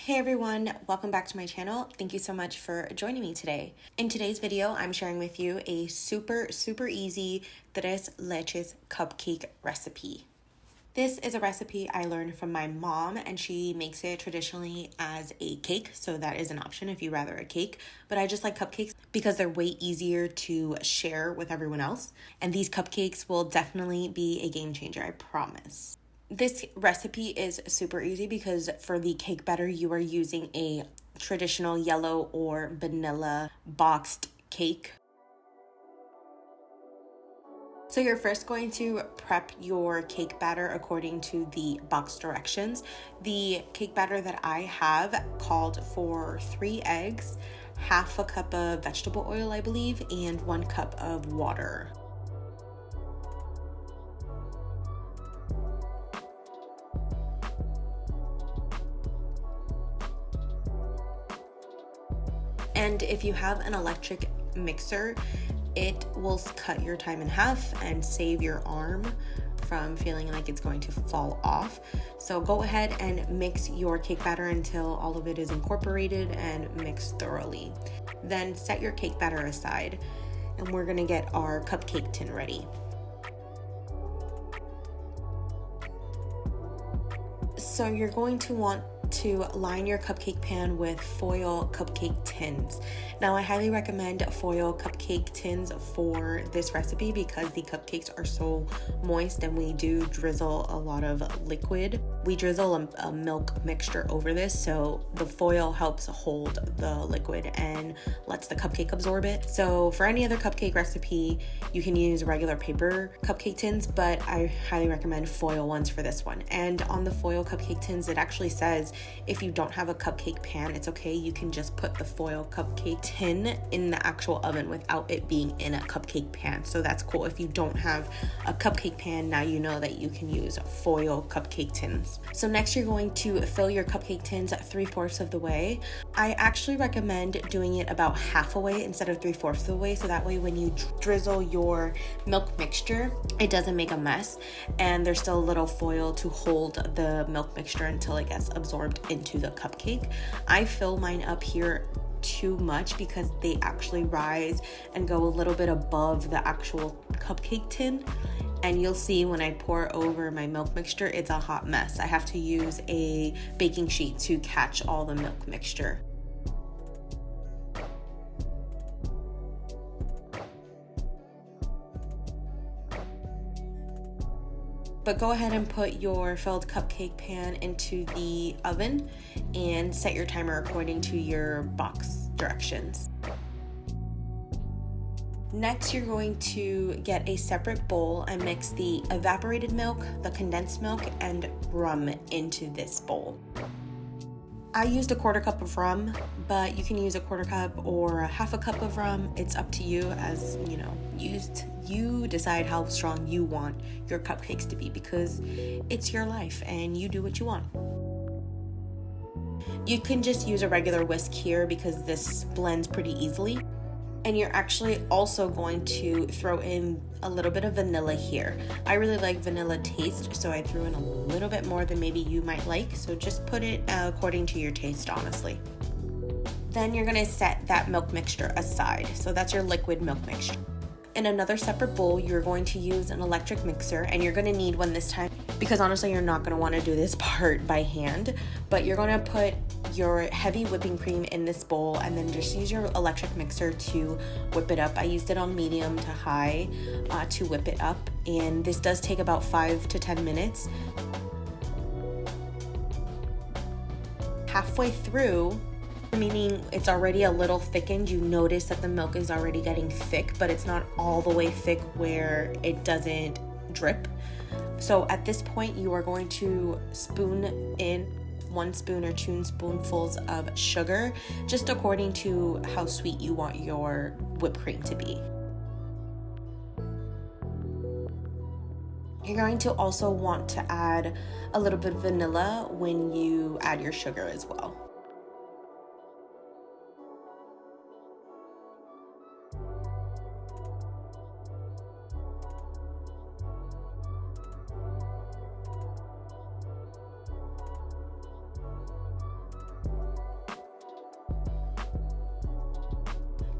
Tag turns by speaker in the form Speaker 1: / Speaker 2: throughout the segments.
Speaker 1: Hey everyone, welcome back to my channel. Thank you so much for joining me today. In today's video, I'm sharing with you a super easy tres leches cupcake recipe. This is a recipe I learned from my mom, and she makes it traditionally as a cake, so that is an option if you rather a cake. But I just like cupcakes because they're way easier to share with everyone else. And these cupcakes will definitely be a game changer, I promise. This recipe is super easy because for the cake batter, you are using a traditional yellow or vanilla boxed cake. So you're first going to prep your cake batter according to the box directions. The cake batter that I have called for 3 eggs, half a cup of vegetable oil, I believe, and 1 cup of water. And if you have an electric mixer, it will cut your time in half and save your arm from feeling like it's going to fall off. So go ahead and mix your cake batter until all of it is incorporated and mixed thoroughly. Then set your cake batter aside, and we're gonna get our cupcake tin ready. So you're going to want to line your cupcake pan with foil cupcake tins. Now I highly recommend foil cupcake tins for this recipe because the cupcakes are so moist and we do drizzle a lot of liquid. We drizzle a milk mixture over this, so the foil helps hold the liquid and lets the cupcake absorb it. So for any other cupcake recipe, you can use regular paper cupcake tins, but I highly recommend foil ones for this one. And on the foil cupcake tins, it actually says if you don't have a cupcake pan, it's okay. You can just put the foil cupcake tin in the actual oven without it being in a cupcake pan. So that's cool. If you don't have a cupcake pan, now you know that you can use foil cupcake tins. So next you're going to fill your cupcake tins 3/4 of the way. I actually recommend doing it about half a way instead of 3/4 of the way, so that way when you drizzle your milk mixture, it doesn't make a mess and there's still a little foil to hold the milk mixture until it gets absorbed into the cupcake. I fill mine up here too much because they actually rise and go a little bit above the actual cupcake tin, and you'll see when I pour over my milk mixture, it's a hot mess. I have to use a baking sheet to catch all the milk mixture. But go ahead and put your filled cupcake pan into the oven and set your timer according to your box directions. Next, you're going to get a separate bowl and mix the evaporated milk, the condensed milk, and rum into this bowl. I used a 1/4 cup of rum, but you can use a 1/4 cup or a 1/2 cup of rum. It's up to you, as you know, you decide how strong you want your cupcakes to be because it's your life and you do what you want. You can just use a regular whisk here because this blends pretty easily. And you're actually also going to throw in a little bit of vanilla here. I really like vanilla taste, so I threw in a little bit more than maybe you might like, so just put it according to your taste, honestly. Then you're gonna set that milk mixture aside. So that's your liquid milk mixture. In another separate bowl, you're going to use an electric mixer, and you're gonna need one this time because honestly, you're not gonna wanna do this part by hand, but you're gonna put your heavy whipping cream in this bowl and then just use your electric mixer to whip it up. I used it on medium to high to whip it up, and this does take about 5 to 10 minutes. Halfway through, meaning it's already a little thickened, you notice that the milk is already getting thick, but it's not all the way thick where it doesn't drip. So at this point, you are going to spoon in 1 spoon or 2 spoonfuls of sugar, just according to how sweet you want your whipped cream to be. You're going to also want to add a little bit of vanilla when you add your sugar as well.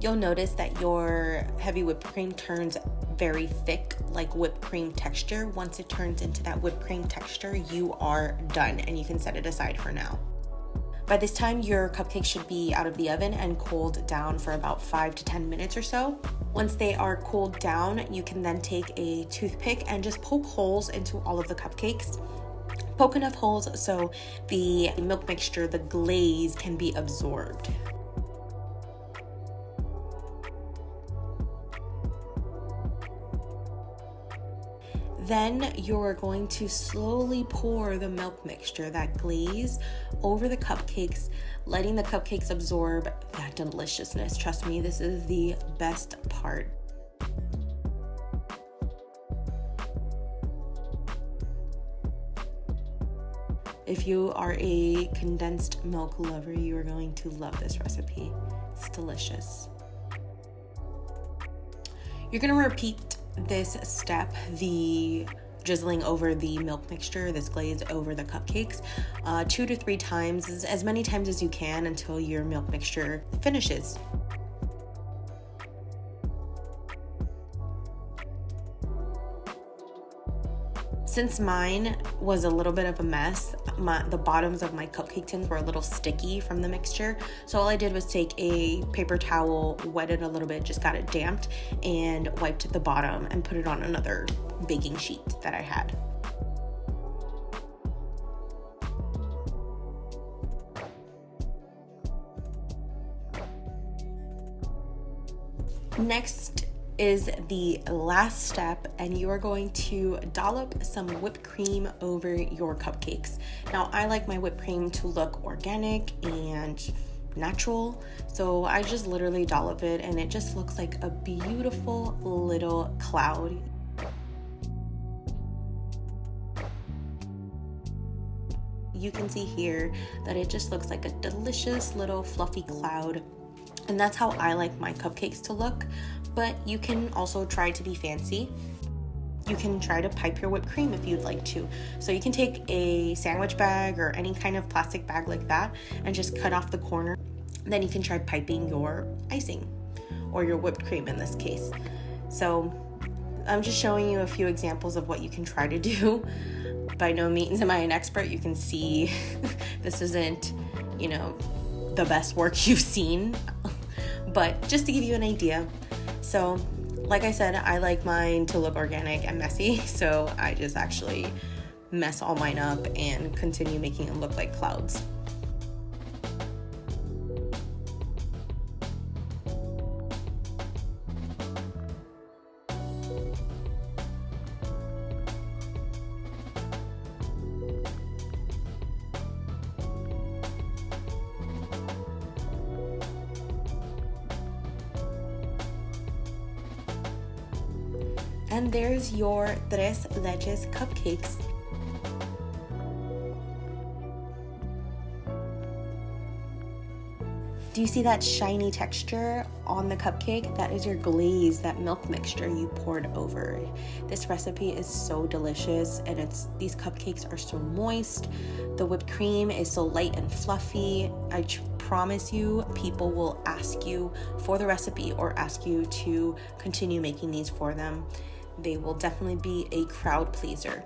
Speaker 1: you'll notice that your heavy whipped cream turns very thick, like whipped cream texture. Once it turns into that whipped cream texture, you are done and you can set it aside for now. By this time, your cupcakes should be out of the oven and cooled down for about 5 to 10 minutes or so. Once they are cooled down, you can then take a toothpick and just poke holes into all of the cupcakes. Poke enough holes so the milk mixture, the glaze, can be absorbed. Then you're going to slowly pour the milk mixture, that glaze, over the cupcakes, letting the cupcakes absorb that deliciousness. Trust me, this is the best part. If you are a condensed milk lover, you are going to love this recipe. It's delicious. You're going to repeat this step, the drizzling over the milk mixture, this glaze over the cupcakes, 2 to 3 times, as many times as you can until your milk mixture finishes. Since mine was a little bit of a mess, the bottoms of my cupcake tins were a little sticky from the mixture. So all I did was take a paper towel, wet it a little bit, just got it damped, and wiped the bottom and put it on another baking sheet that I had. Next is the last step, and you are going to dollop some whipped cream over your cupcakes. Now, I like my whipped cream to look organic and natural, so I just literally dollop it and it just looks like a beautiful little cloud. You can see here that it just looks like a delicious little fluffy cloud, and that's how I like my cupcakes to look. But you can also try to be fancy. You can try to pipe your whipped cream if you'd like to. So you can take a sandwich bag or any kind of plastic bag like that and just cut off the corner. Then you can try piping your icing, or your whipped cream in this case. So I'm just showing you a few examples of what you can try to do. By no means am I an expert. You can see this isn't, the best work you've seen, but just to give you an idea. So, like I said, I like mine to look organic and messy, so I just actually mess all mine up and continue making them look like clouds. And there's your Tres Leches Cupcakes. Do you see that shiny texture on the cupcake? That is your glaze, that milk mixture you poured over. This recipe is so delicious, and these cupcakes are so moist. The whipped cream is so light and fluffy. I promise you, people will ask you for the recipe or ask you to continue making these for them. They will definitely be a crowd pleaser.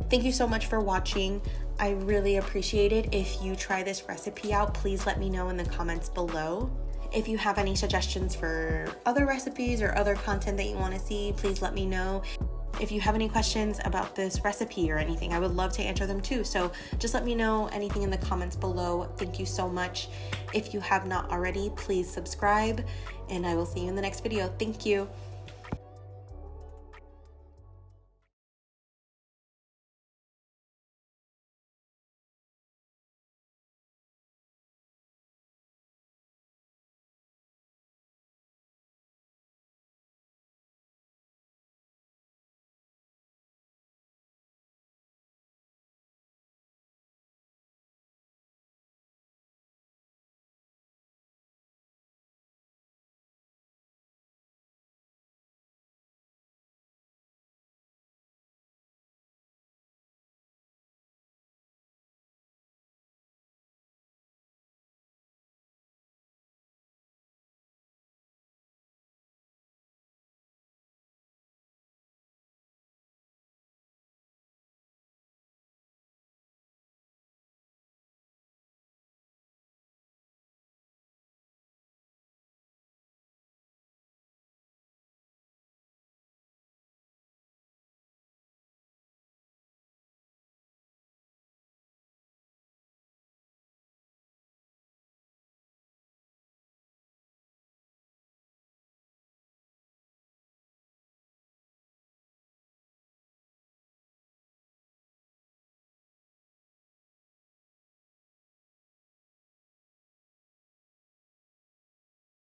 Speaker 1: Thank you so much for watching. I really appreciate it. If you try this recipe out, please let me know in the comments below. If you have any suggestions for other recipes or other content that you want to see, please let me know. If you have any questions about this recipe or anything, I would love to answer them too. So just let me know anything in the comments below. Thank you so much. If you have not already, please subscribe, and I will see you in the next video. Thank you.